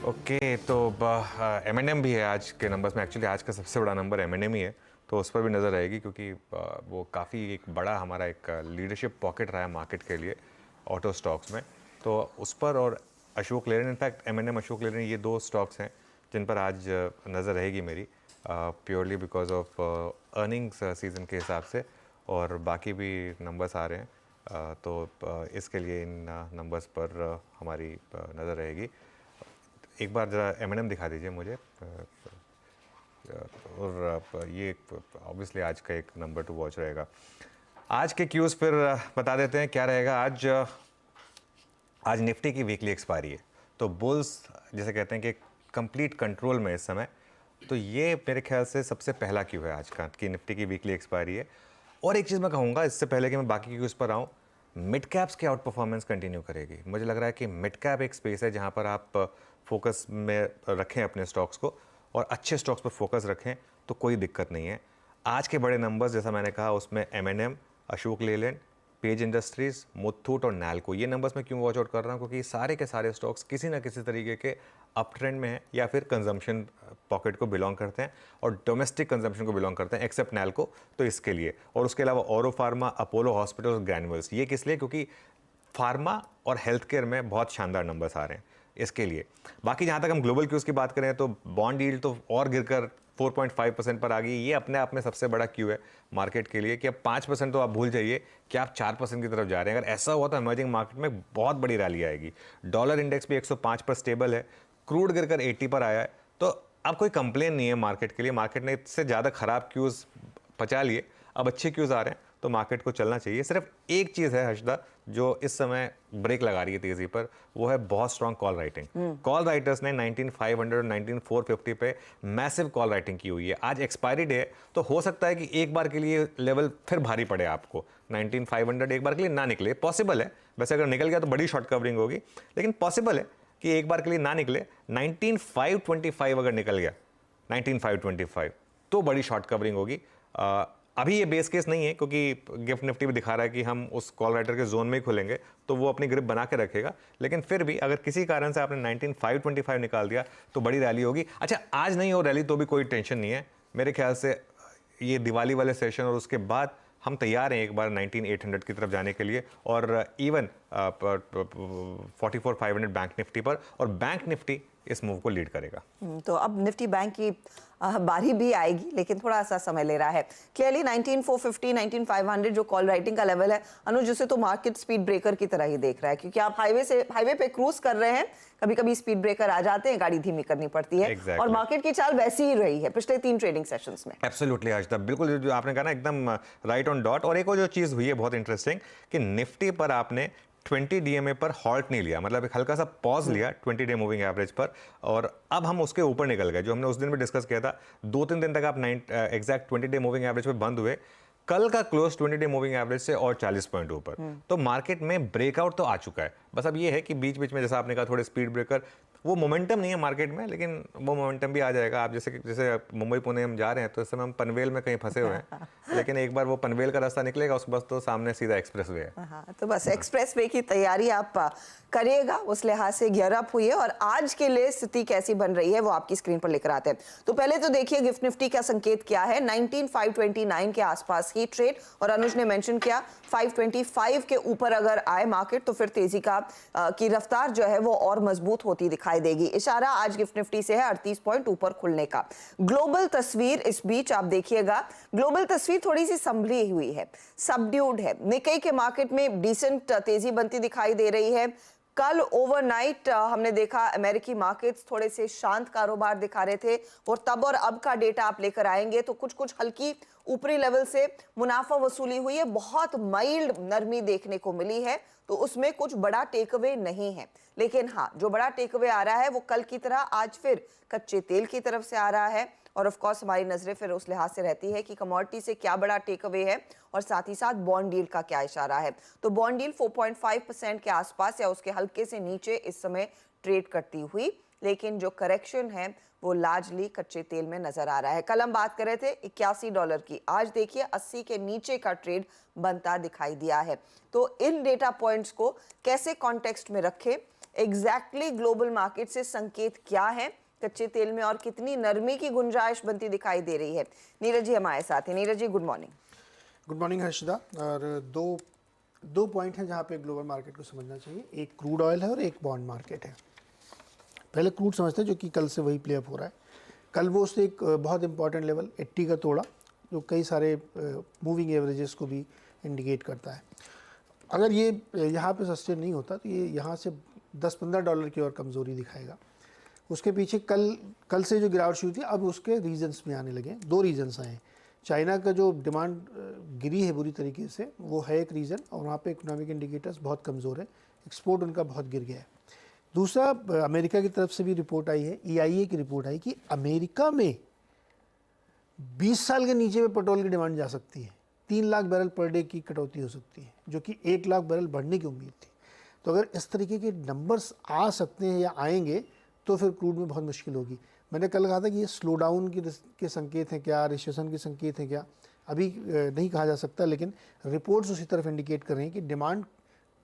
Okay, तो M&M भी है आज के नंबर्स में। एक्चुअली आज का सबसे बड़ा नंबर M&M ही है, तो उस पर भी नज़र रहेगी क्योंकि वो काफ़ी एक बड़ा हमारा एक लीडरशिप पॉकेट रहा है मार्केट के लिए ऑटो स्टॉक्स में। तो उस पर और अशोक लेलैंड, इनफैक्ट M&M अशोक लेलैंड ये दो स्टॉक्स हैं जिन पर आज नज़र रहेगी मेरी, purely because of earnings season के हिसाब से, और बाकी भी नंबर्स आ रहे हैं। तो इसके लिए इन नंबर्स पर हमारी नज़र रहेगी। एक बार ज़रा M&M दिखा दीजिए मुझे। और ये ऑब्वियसली आज का एक नंबर टू वॉच रहेगा। आज के क्यूज़ फिर बता देते हैं क्या रहेगा। आज निफ्टी की वीकली एक्सपायरी है, तो बुल्स जैसे कहते हैं कि कंप्लीट कंट्रोल में इस समय। तो ये मेरे ख्याल से सबसे पहला क्यू है आज का कि निफ्टी की वीकली एक्सपायरी है। और एक चीज़ मैं कहूँगा इससे पहले कि मैं बाकी क्यूज़ पर आऊँ, मिड कैप्स की आउट परफॉर्मेंस कंटिन्यू करेगी। मुझे लग रहा है कि मिड कैप एक स्पेस है जहाँ पर आप फोकस में रखें अपने स्टॉक्स को और अच्छे स्टॉक्स पर फोकस रखें तो कोई दिक्कत नहीं है। आज के बड़े नंबर्स जैसा मैंने कहा उसमें M&M, Ashok Leyland, page industries, Muthoot और नैल्को, ये नंबर्स मैं क्यों वॉच आउट कर रहा हूँ क्योंकि सारे के सारे स्टॉक्स किसी ना किसी तरीके के अप ट्रेंड में हैं या फिर कंजम्पशन पॉकेट को बिलोंग करते हैं और डोमेस्टिक कंजम्पशन को बिलोंग करते हैं, एक्सेप्ट नैल्को तो इसके लिए। और उसके अलावा औरो फार्मा, अपोलो हॉस्पिटल, ग्रैन्युअल्स, ये किस लिए? क्योंकि फार्मा और हेल्थ केयर में बहुत शानदार नंबर्स आ रहे हैं इसके लिए। बाकी जहाँ तक हम ग्लोबल क्यूज़ की बात करें तो बॉन्ड यील्ड तो और गिरकर 4.5% पर आ गई। ये अपने आप में सबसे बड़ा क्यू है मार्केट के लिए कि अब 5% तो आप भूल जाइए कि आप 4% की तरफ जा रहे हैं। अगर ऐसा हुआ तो इमर्जिंग मार्केट में बहुत बड़ी रैली आएगी। डॉलर इंडेक्स भी 105 पर स्टेबल है, क्रूड गिरकर 80 पर आया है। तो अब कोई कंप्लेन नहीं है मार्केट के लिए। मार्केट ने इससे ज़्यादा ख़राब क्यूज़ पचा लिए, अब अच्छे क्यूज़ आ रहे हैं तो मार्केट को चलना चाहिए। सिर्फ एक चीज़ है हर्षदा जो इस समय ब्रेक लगा रही है तेज़ी पर, वो है बहुत strong call writing. Call writers ने 19500 और 19450 पे मैसिव कॉल राइटिंग की हुई है। आज एक्सपायरी डे है तो हो सकता है कि एक बार के लिए लेवल फिर भारी पड़े आपको। 19500 एक बार के लिए ना निकले, पॉसिबल है। वैसे अगर निकल गया तो बड़ी शॉर्ट कवरिंग होगी, लेकिन पॉसिबल है कि एक बार के लिए ना निकले। 19525 अगर निकल गया, 19525 तो बड़ी शॉर्ट कवरिंग होगी। अभी ये बेस केस नहीं है क्योंकि गिफ्ट निफ्टी भी दिखा रहा है कि हम उस कॉल राइटर के जोन में ही खुलेंगे तो वो अपनी ग्रिप बना के रखेगा। लेकिन फिर भी अगर किसी कारण से आपने 19525 निकाल दिया तो बड़ी रैली होगी। अच्छा, आज नहीं हो रैली तो भी कोई टेंशन नहीं है मेरे ख्याल से। ये दिवाली वाले सेशन और उसके बाद हम तैयार हैं एक बार 19800 की तरफ जाने के लिए, और इवन 44500 बैंक निफ्टी पर, और बैंक निफ्टी इस मूव को लीड करेगा। तो अब निफ्टी बैंक की बारी भी आएगी, लेकिन थोड़ा सा समय ले रहा है। क्लियरली 19450, 19500 जो कॉल राइटिंग का लेवल है, अनुज, उसे तो मार्केट स्पीड ब्रेकर की तरह ही देख रहा है, क्योंकि आप हाईवे पे क्रूज कर रहे हैं, कभी कभी स्पीड ब्रेकर आ जाते हैं, गाड़ी धीमी करनी पड़ती है। Exactly. और मार्केट की चाल वैसी ही रही है पिछले 3 ट्रेडिंग सेशंस में। एब्सोल्युटली हर्षदा, बिल्कुल जो आपने कहा ना एकदम राइट ऑन डॉट। और एक और जो चीज़ हुई है बहुत इंटरेस्टिंग कि निफ्टी पर आपने 20 DMA पर हॉल्ट नहीं लिया, मतलब एक हल्का सा पॉज लिया 20 डे मूविंग एवरेज पर, और अब हम उसके ऊपर निकल गए। जो हमने उस दिन भी डिस्कस किया था, 2-3 दिन तक आप एग्जैक्ट 20 डे मूविंग एवरेज पर बंद हुए। कल का क्लोज 20 डे मूविंग एवरेज से और 40 पॉइंट ऊपर। तो मार्केट में ब्रेकआउट तो आ चुका है। बस अब ये है कि बीच बीच में जैसा आपने कहा थोड़े स्पीड ब्रेकर, वो मोमेंटम नहीं है मार्केट में, लेकिन वो मोमेंटम भी आ जाएगा। आप जैसे मुंबई पुणे हम जा रहे हैं तो इस समय हम पनवेल में कहीं फंसे हुए हैं, लेकिन एक बार वो पनवेल का रास्ता निकलेगा उसके बस तो सामने सीधा एक्सप्रेस वे है। हाँ, तो बस एक्सप्रेस वे की तैयारी आप करिएगा, उस लिहाज से गियर अप हुई है। और आज के लिए स्थिति कैसी बन रही है वो आपकी स्क्रीन पर लेकर आते हैं। तो पहले तो देखिए गिफ्ट निफ्टी का संकेत क्या है। 19529 के आसपास ही ट्रेड, और अनुज ने मेंशन किया 525 के ऊपर अगर आए मार्केट तो फिर तेजी की रफ्तार जो है वो और मजबूत होती दिखाई देगी। इशारा आज गिफ्ट निफ्टी से है 38 पॉइंट ऊपर खुलने का। ग्लोबल तस्वीर इस बीच आप देखिएगा, ग्लोबल तस्वीर थोड़ी सी संभली हुई है, सबड्यूड है। निक्केई के मार्केट में डिसेंट तेजी बनती दिखाई दे रही है। कल ओवरनाइट हमने देखा अमेरिकी मार्केट्स थोड़े से शांत कारोबार दिखा रहे थे, और तब और अब का डेटा आप लेकर आएंगे तो कुछ कुछ हल्की ऊपरी लेवल से मुनाफा वसूली हुई है, बहुत माइल्ड नरमी देखने को मिली है, तो उसमें कुछ बड़ा टेक अवे नहीं है। लेकिन हाँ, जो बड़ा टेक अवे आ रहा है वो कल की तरह आज फिर कच्चे तेल की तरफ से आ रहा है, और ऑफ कोर्स हमारी नजरें फिर उस लिहाज से रहती है कि कमोडिटी से क्या बड़ा टेक अवे है, और साथ ही साथ बॉन्ड डील का क्या इशारा है। तो बॉन्ड डील 4.5% के आसपास या उसके हल्के से नीचे इस समय ट्रेड करती हुई, लेकिन जो करेक्शन है वो लार्जली कच्चे तेल में नजर आ रहा है। कल हम बात कर रहे थे $81 की, आज देखिए 80 के नीचे का ट्रेड बनता दिखाई दिया है। तो इन डेटा पॉइंट्स को कैसे कॉन्टेक्स्ट में रखें, एग्जैक्टली ग्लोबल मार्केट से संकेत क्या है, कच्चे तेल में और कितनी नरमी की गुंजाइश बनती दिखाई दे रही है। नीरज जी हमारे साथ हैं। Neeraj ji good morning. Good morning Harshada. और दो पॉइंट हैं जहाँ पे ग्लोबल मार्केट को समझना चाहिए, एक क्रूड ऑयल है और एक बॉन्ड मार्केट है। पहले क्रूड समझते हैं जो कि कल से वही प्ले अप हो रहा है। कल वो उसने एक बहुत इंपॉर्टेंट लेवल 80 का तोड़ा, जो कई सारे मूविंग एवरेजेस को भी इंडिकेट करता है। अगर ये यहाँ पे सस्टेन नहीं होता तो ये यहाँ से $10-15 की और कमज़ोरी दिखाएगा। उसके पीछे कल से जो गिरावट शुरू थी, अब उसके रीजंस भी आने लगे। दो रीजंस आए हैं। चाइना का जो डिमांड गिरी है बुरी तरीके से, वो है एक रीज़न, और वहाँ पे इकोनॉमिक इंडिकेटर्स बहुत कमज़ोर है, एक्सपोर्ट उनका बहुत गिर गया है। दूसरा, अमेरिका की तरफ से भी रिपोर्ट आई है, EIA की रिपोर्ट आई कि अमेरिका में 20 साल के नीचे में पेट्रोल की डिमांड जा सकती है, 3 लाख बैरल पर डे की कटौती हो सकती है, जो कि 1 लाख बैरल बढ़ने की उम्मीद थी। तो अगर इस तरीके के नंबर्स आ सकते हैं या आएंगे तो फिर क्रूड में बहुत मुश्किल होगी। मैंने कल कहा था कि ये स्लो डाउन के संकेत हैं क्या, रिसेशन के संकेत हैं क्या, अभी नहीं कहा जा सकता, लेकिन रिपोर्ट्स उसी तरफ इंडिकेट कर रही हैं कि डिमांड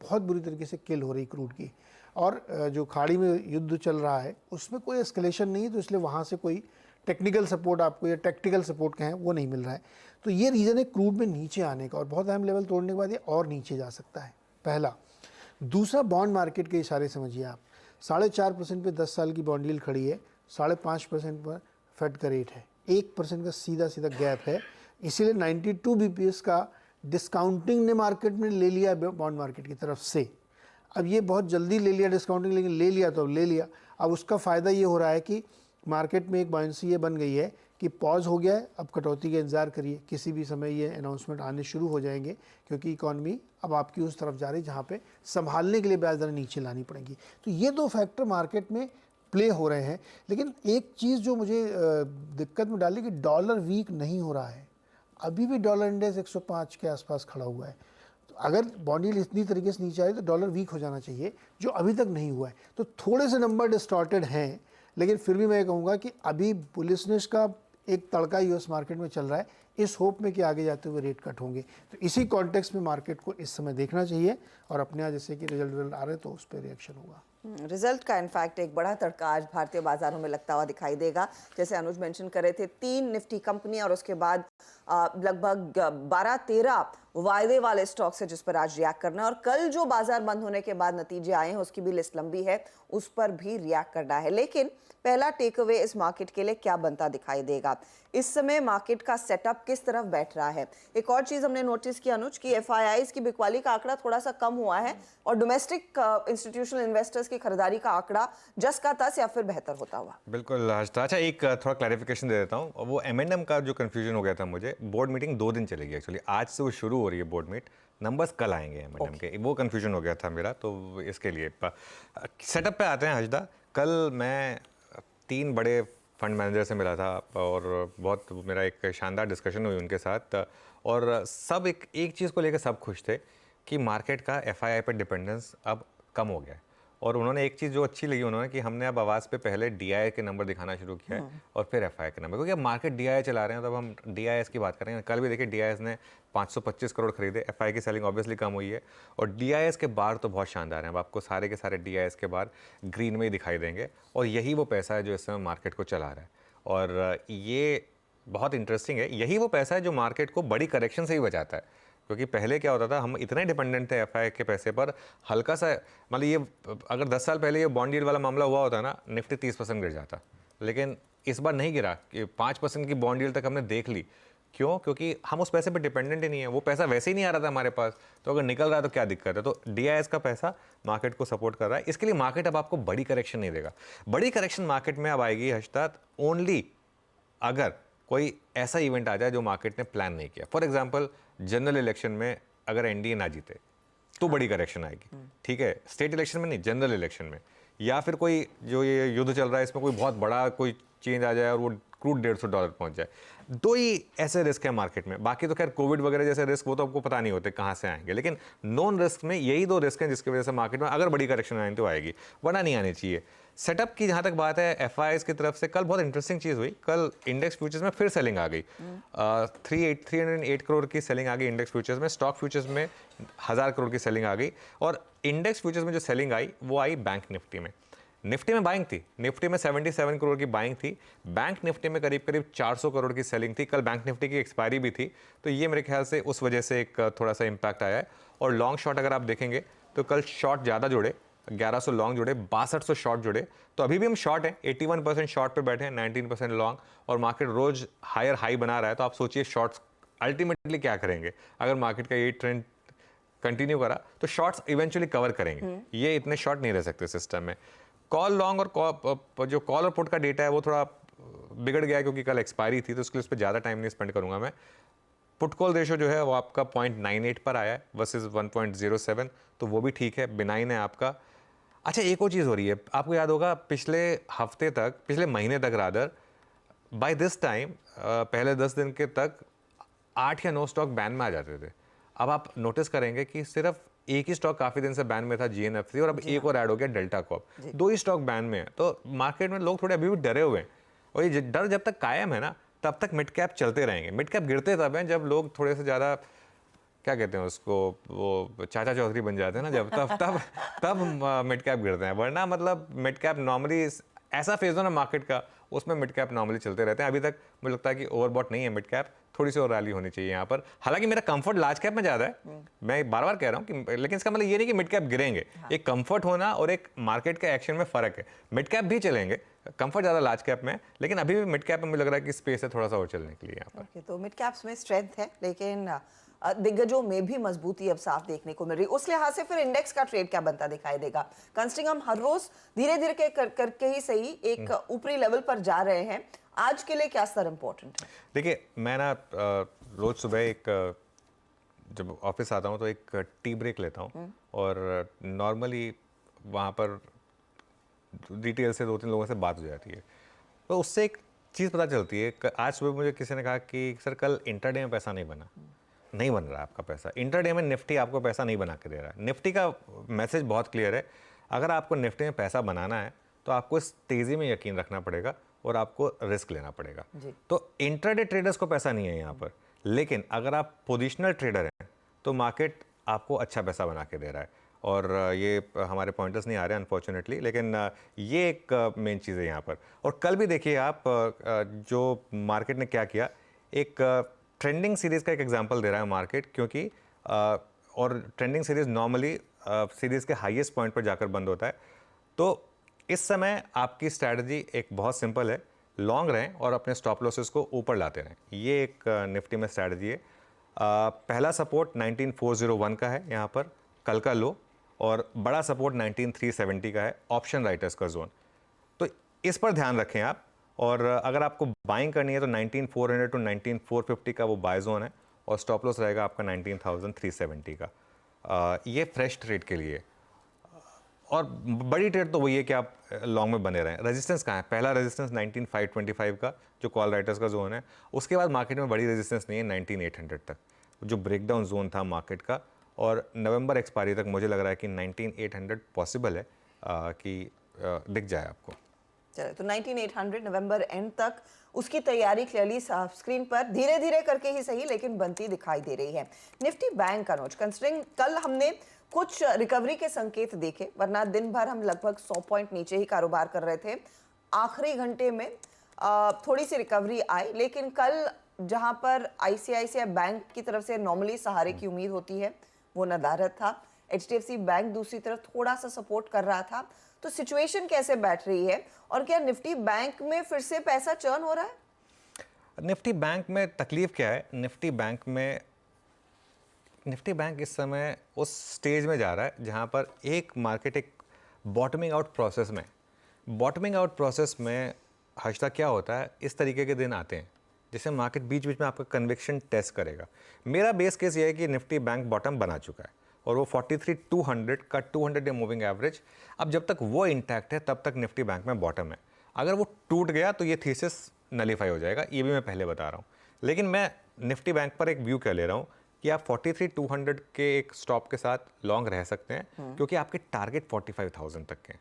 बहुत बुरी तरीके से किल हो रही क्रूड की। और जो खाड़ी में युद्ध चल रहा है उसमें कोई एस्केलेशन नहीं है, तो इसलिए वहाँ से कोई टेक्निकल सपोर्ट आपको या टैक्टिकल सपोर्ट कहें वो नहीं मिल रहा है। तो ये रीज़न है क्रूड में नीचे आने का, और बहुत अहम लेवल तोड़ने के बाद ये और नीचे जा सकता है, पहला। दूसरा, बॉन्ड मार्केट के इशारे समझिए आप। 4.5% पे 10 साल की बॉन्ड यील्ड खड़ी है, 5.5% पर फेड का रेट है, 1% का सीधा सीधा गैप है। इसीलिए 92 BPS का डिस्काउंटिंग ने मार्केट में ले लिया बॉन्ड मार्केट की तरफ से। अब ये बहुत जल्दी ले लिया डिस्काउंटिंग, लेकिन ले लिया तो अब ले लिया। अब उसका फ़ायदा ये हो रहा है कि मार्केट में एक बायंसी ये बन गई है कि पॉज हो गया है, अब कटौती का इंतजार करिए, किसी भी समय ये अनाउंसमेंट आने शुरू हो जाएंगे, क्योंकि इकॉनमी अब आपकी उस तरफ जा रही है जहाँ पे संभालने के लिए ब्याज दरें नीचे लानी पड़ेंगी। तो ये दो फैक्टर मार्केट में प्ले हो रहे हैं। लेकिन एक चीज़ जो मुझे दिक्कत में डाली कि डॉलर वीक नहीं हो रहा है, अभी भी डॉलर इंडेक्स 105 के आसपास खड़ा हुआ है। तो अगर बॉन्ड यील्ड इतनी तरीके से नीचे आई तो डॉलर वीक हो जाना चाहिए, जो अभी तक नहीं हुआ है। तो थोड़े से नंबर डिस्टॉर्टेड हैं, लेकिन फिर भी मैं कहूँगा कि अभी बुलिशनेस का एक तड़का यूएस मार्केट में चल रहा है, इस होप में कि आगे जाते हुए रेट कट होंगे। तो इसी कॉन्टेक्स्ट में मार्केट को इस समय देखना चाहिए, और अपने यहाँ जैसे कि रिजल्ट आ रहे तो उस पर रिएक्शन होगा। रिजल्ट का इनफैक्ट एक बड़ा तड़का आज भारतीय बाजारों में लगता हुआ दिखाई देगा। जैसे अनुज मेंशन कर रहे थे, 3 निफ्टी कंपनियां और उसके बाद लगभग 12-13 वायदे वाले स्टॉक्स है जिस पर आज रिएक्ट करना है। और कल जो बाजार बंद होने के बाद नतीजे आए हैं उसकी भी लिस्ट लंबी है, उस पर भी रिएक्ट करना है। लेकिन पहला टेक अवे इस मार्केट के लिए क्या बनता दिखाई देगा, इस समय मार्केट का सेटअप किस तरफ बैठ रहा है। एक और चीज हमने नोटिस किया अनुज की FIIs की बिकवाली का आंकड़ा थोड़ा सा कम हुआ है, और डोमेस्टिक इंस्टीट्यूशनल इन्वेस्टर्स की खरीदारी का आंकड़ा जस का तस या फिर बेहतर होता हुआ। बिल्कुल हर्षदा। अच्छा, एक थोड़ा क्लैरिफिकेशन दे देता हूँ। वो M&M का जो कन्फ्यूजन हो गया था मुझे, बोर्ड मीटिंग 2 दिन चलेगी एक्चुअली, आज से वो शुरू हो रही है बोर्ड मीट, नंबर्स कल आएंगे M&M के, वो कन्फ्यूजन हो गया था मेरा, तो इसके लिए सेटअप पे आते हैं हर्षदा। कल मैं 3 बड़े फंड मैनेजर से मिला था और बहुत मेरा एक शानदार डिस्कशन हुई उनके साथ, और सब एक चीज़ को लेकर सब खुश थे कि मार्केट का FII पर डिपेंडेंस अब कम हो गया है। और उन्होंने एक चीज़ जो अच्छी लगी उन्होंने कि हमने अब आवाज़ पे पहले DII के नंबर दिखाना शुरू किया है और फिर FII के नंबर, क्योंकि अब मार्केट DII चला रहे हैं, तब हम DIS की बात करेंगे। कल भी देखिए DIS ने 525 करोड़ खरीदे, FII की सेलिंग ऑब्वियसली कम हुई है, और DIS के बार तो बहुत शानदार हैं। अब आपको सारे के सारे DIS के बार ग्रीन में ही दिखाई देंगे, और यही वो पैसा है जो इस समय मार्केट को चला रहा है। और ये बहुत इंटरेस्टिंग है, यही वो पैसा है जो मार्केट को बड़ी करेक्शन से ही बचाता है। क्योंकि पहले क्या होता था, हम इतने डिपेंडेंट थे FII के पैसे पर, हल्का सा मतलब ये अगर 10 साल पहले ये बॉन्ड यील्ड वाला मामला हुआ होता ना, निफ्टी 30% गिर जाता। लेकिन इस बार नहीं गिरा, कि 5% की बॉन्ड यील्ड तक हमने देख ली। क्यों? क्योंकि हम उस पैसे पर डिपेंडेंट ही नहीं है, वो पैसा वैसे ही नहीं आ रहा था हमारे पास, तो अगर निकल रहा है तो क्या दिक्कत है। तो DIS का पैसा मार्केट को सपोर्ट कर रहा है, इसके लिए मार्केट अब आपको बड़ी करेक्शन नहीं देगा। बड़ी करेक्शन मार्केट में अब आएगी हर्षदा ओनली अगर कोई ऐसा इवेंट आ जाए जो मार्केट ने प्लान नहीं किया। फॉर एग्जांपल, जनरल इलेक्शन में अगर NDA ना जीते तो बड़ी करेक्शन आएगी, ठीक है। स्टेट इलेक्शन में नहीं, जनरल इलेक्शन में, या फिर कोई जो ये युद्ध चल रहा है इसमें कोई बहुत बड़ा कोई चेंज आ जाए और वो क्रूड $150 पहुंच जाए। 2 ही ऐसे रिस्क है मार्केट में। बाकी तो खैर कोविड वगैरह जैसे रिस्क वो तो आपको पता नहीं होते कहाँ से आएंगे, लेकिन नॉन रिस्क में यही 2 रिस्क हैं जिसकी वजह से मार्केट में अगर बड़ी करेक्शन आएगी तो आएगी, वरना नहीं आनी चाहिए। सेटअप की जहाँ तक बात है FIIs की तरफ से, कल बहुत इंटरेस्टिंग चीज़ हुई। कल इंडेक्स फ्यूचर्स में फिर सेलिंग आ गई, 308 करोड़ की सेलिंग आ गई इंडेक्स फ्यूचर्स में। स्टॉक फ्यूचर्स में 1000 करोड़ की सेलिंग आ गई, और इंडेक्स फ्यूचर्स में जो सेलिंग आई वो आई बैंक निफ्टी में। निफ्टी में बाइंग थी, निफ्टी में 77 करोड़ की बाइंग थी, बैंक निफ्टी में करीब करीब 400 करोड़ की सेलिंग थी। कल बैंक निफ्टी की एक्सपायरी भी थी, तो ये मेरे ख्याल से उस वजह से एक थोड़ा सा इम्पैक्ट आया है। और लॉन्ग शॉट अगर आप देखेंगे तो कल शॉर्ट ज़्यादा जुड़े, 1100 लॉन्ग जुड़े, 6200 शॉर्ट जुड़े। तो अभी भी हम शॉर्ट हैं, 81% शॉर्ट पे बैठे हैं, 19% लॉन्ग, और मार्केट रोज हायर हाई बना रहा है। तो आप सोचिए शॉर्ट्स अल्टीमेटली क्या करेंगे। अगर मार्केट का ये ट्रेंड कंटिन्यू करा तो शॉर्ट्स इवेंचुअली कवर करेंगे, ये इतने शॉर्ट नहीं रह सकते सिस्टम में। कॉल लॉन्ग और जो कॉल और पुट का डेटा है वो थोड़ा बिगड़ गया है क्योंकि कल एक्सपायरी थी, तो इसके लिए उस पर ज़्यादा टाइम नहीं स्पेंड करूंगा मैं। पुट कॉल रेशो जो है वो आपका 0.98 पर आया है वर्सेस 1.07, तो वो भी ठीक है, बिनाइन है आपका। अच्छा, एक और चीज़ हो रही है, आपको याद होगा पिछले महीने तक रादर बाय दिस टाइम पहले 10 दिन के तक 8 या 9 स्टॉक बैन में आ जाते थे। अब आप नोटिस करेंगे कि सिर्फ एक ही स्टॉक काफ़ी दिन से बैन में था, GNFC, और अब एक और ऐड हो गया डेल्टा कॉर्प। 2 ही स्टॉक बैन में है। तो मार्केट में लोग थोड़े अभी भी डरे हुए हैं, और ये डर जब तक कायम है ना तब तक मिड कैप चलते रहेंगे। मिड कैप गिरते तब हैं जब लोग थोड़े से ज़्यादा, क्या कहते हैं उसको, वो चाचा चौधरी बन जाते हैं ना, जब तब मिड कैप गिरते हैं। वरना मतलब मिड कैप नॉर्मली ऐसा फेज हो ना मार्केट का, उसमें मिड कैप नॉर्मली चलते रहते हैं। अभी तक मुझे लगता है कि ओवरबॉट नहीं है मिड कैप, थोड़ी सी और रैली होनी चाहिए यहाँ पर। हालांकि मेरा कंफर्ट लार्ज कैप में ज़्यादा है, मैं बार बार कह रहा हूँ कि, लेकिन इसका मतलब ये नहीं कि मिड कैप गिरेंगे। एक कंफर्ट होना और एक मार्केट के एक्शन में फ़र्क है। मिड कैप भी चलेंगे, कंफर्ट ज़्यादा लार्ज कैप में, लेकिन अभी भी मिड कैप में मुझे लग रहा है कि स्पेस है थोड़ा सा और चलने के लिए यहाँ पर। तो मिड कैप्स में स्ट्रेंथ है, लेकिन दिग्गजों में भी मजबूती अब साफ देखने को मिल रही है। उस लिहाज से फिर इंडेक्स का ट्रेड क्या बनता दिखाई देगा? कंसिडरिंग हम हर रोज धीरे धीरे करके ही सही एक ऊपरी लेवल पर जा रहे हैं, आज के लिए क्या स्तर इंपॉर्टेंट है? देखिए, मैं ना रोज सुबह जब ऑफिस आता हूँ तो एक टी ब्रेक लेता हूँ, और नॉर्मली वहाँ पर डिटेल से 2-3 लोगों से बात हो जाती है। तो उससे एक चीज़ पता चलती है। आज सुबह मुझे किसी ने कहा कि सर कल इंटरडे में पैसा नहीं बना। नहीं बन रहा है आपका पैसा इंटरडे में, निफ्टी आपको पैसा नहीं बना के दे रहा है। निफ्टी का मैसेज बहुत क्लियर है, अगर आपको निफ्टी में पैसा बनाना है तो आपको इस तेज़ी में यकीन रखना पड़ेगा और आपको रिस्क लेना पड़ेगा। तो इंट्राडे ट्रेडर्स को पैसा नहीं है यहाँ पर, लेकिन अगर आप पोजिशनल ट्रेडर हैं तो मार्केट आपको अच्छा पैसा बना के दे रहा है। और ये हमारे पॉइंटर्स नहीं आ रहे हैं अनफॉर्चुनेटली, लेकिन ये एक मेन चीज़ है यहाँ पर। और कल भी देखिए आप, जो मार्केट ने क्या किया, एक ट्रेंडिंग सीरीज़ का एक एग्जांपल दे रहा है मार्केट, क्योंकि और ट्रेंडिंग सीरीज़ नॉर्मली सीरीज़ के हाईएस्ट पॉइंट पर जाकर बंद होता है। तो इस समय आपकी स्ट्रैटेजी एक बहुत सिंपल है, लॉन्ग रहें और अपने स्टॉप लॉसेस को ऊपर लाते रहें। ये एक निफ्टी में स्ट्रैटेजी है। पहला सपोर्ट 19401 का है यहाँ पर, कल का लो, और बड़ा सपोर्ट 19370 का है, ऑप्शन राइटर्स का जोन। तो इस पर ध्यान रखें आप। और अगर आपको बाइंग करनी है तो 19400 टू 19450 का वो बाय जोन है, और स्टॉप लॉस रहेगा आपका 19370 का। ये फ्रेश ट्रेड के लिए। और बड़ी ट्रेड तो वही है कि आप लॉन्ग में बने रहें। रेजिस्टेंस कहाँ है? पहला रेजिस्टेंस 19525 का जो कॉल राइटर्स का जोन है। उसके बाद मार्केट में बड़ी रेजिस्टेंस नहीं है 19800 तक, जो ब्रेकडाउन जोन था मार्केट का। और नवंबर एक्सपायरी तक मुझे लग रहा है कि 19800 पॉसिबल है कि दिख जाए आपको। चलो, तो 19800 नवंबर एंड तक उसकी तैयारी क्लियरली स्क्रीन पर धीरे धीरे करके ही सही, लेकिन बनती दिखाई दे रही है। निफ्टी बैंक का नोच, कंसिडरिंग कल हमने कुछ रिकवरी के संकेत देखे, वरना दिन भर हम लगभग 100 पॉइंट नीचे ही कारोबार कर रहे थे। आखिरी घंटे में थोड़ी सी रिकवरी आई, लेकिन कल जहां पर ICICI बैंक की तरफ से नॉर्मली सहारे की उम्मीद होती है वो नदारद था। HDFC बैंक दूसरी तरफ थोड़ा सा सपोर्ट कर रहा था। तो सिचुएशन कैसे बैठ रही है, और क्या निफ्टी बैंक में फिर से पैसा चर्न हो रहा है? निफ्टी बैंक में तकलीफ क्या है? निफ्टी बैंक इस समय उस स्टेज में जा रहा है जहां पर एक मार्केट एक बॉटमिंग आउट प्रोसेस में हर्षदा क्या होता है, इस तरीके के दिन आते हैं जिससे मार्केट बीच बीच में आपका कन्विक्शन टेस्ट करेगा। मेरा बेस केस ये है कि निफ्टी बैंक बॉटम बना चुका है, और वो 43200 का 200 डे मूविंग एवरेज, अब जब तक वो इंटैक्ट है तब तक निफ्टी बैंक में बॉटम है। अगर वो टूट गया तो ये थीसिस नलीफाई हो जाएगा, ये भी मैं पहले बता रहा हूँ। लेकिन मैं निफ्टी बैंक पर एक व्यू क्या ले रहा हूँ कि आप 43200 के एक स्टॉप के साथ लॉन्ग रह सकते हैं, क्योंकि आपके टारगेट 45000 तक के हैं।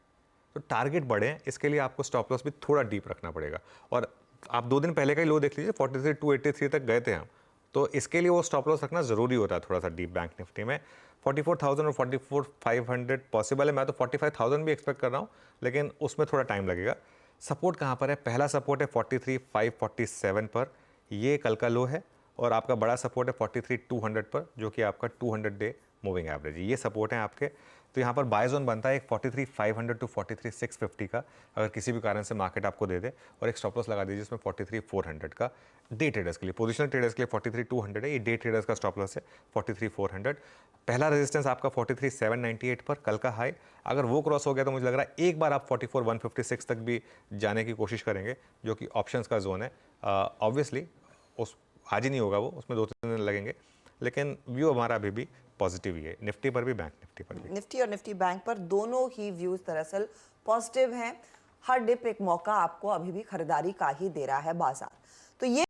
तो टारगेट बड़े हैं, इसके लिए आपको स्टॉप लॉस भी थोड़ा डीप रखना पड़ेगा। और आप 2 दिन पहले का ही लो देख लीजिए, 43283 तक गए थे हम, तो इसके लिए वो स्टॉप लॉस रखना ज़रूरी होता है थोड़ा सा डीप बैंक निफ्टी में। 44,000 और 44,500 पॉसिबल है। मैं तो 45,000 भी एक्सपेक्ट कर रहा हूँ, लेकिन उसमें थोड़ा टाइम लगेगा। सपोर्ट कहाँ पर है? पहला सपोर्ट है 43,547 पर, ये कल का लो है, और आपका बड़ा सपोर्ट है 43,200 पर, जो कि आपका 200 डे मूविंग एवरेज है। ये सपोर्ट है आपके। तो यहाँ पर बाय जोन बनता है एक 43,500 टू 43,650 का, अगर किसी भी कारण से मार्केट आपको दे दे, और एक स्टॉप लॉस लगा दीजिए इसमें 43,400 का। डे ट्रेडर्स के लिए, पोजिशनल ट्रेडर्स के लिए 43,200 है, ये डे ट्रेडर्स का स्टॉप लॉस है 43,400। पहला रेजिस्टेंस आपका 43,798 पर, कल का हाई, अगर वो क्रॉस हो गया तो मुझे लग रहा है एक बार आप 44,156 तक भी जाने की कोशिश करेंगे, जो कि ऑप्शंस का जोन है। ऑब्वियसली उस आज ही नहीं होगा वो, उसमें 2-3 दिन लगेंगे, लेकिन व्यू हमारा अभी भी पॉजिटिव ही है, निफ्टी पर भी, बैंक निफ्टी पर भी। निफ्टी और निफ्टी बैंक पर दोनों ही व्यूज दरअसल पॉजिटिव हैं। हर डिप एक मौका आपको अभी भी खरीदारी का ही दे रहा है बाजार। तो ये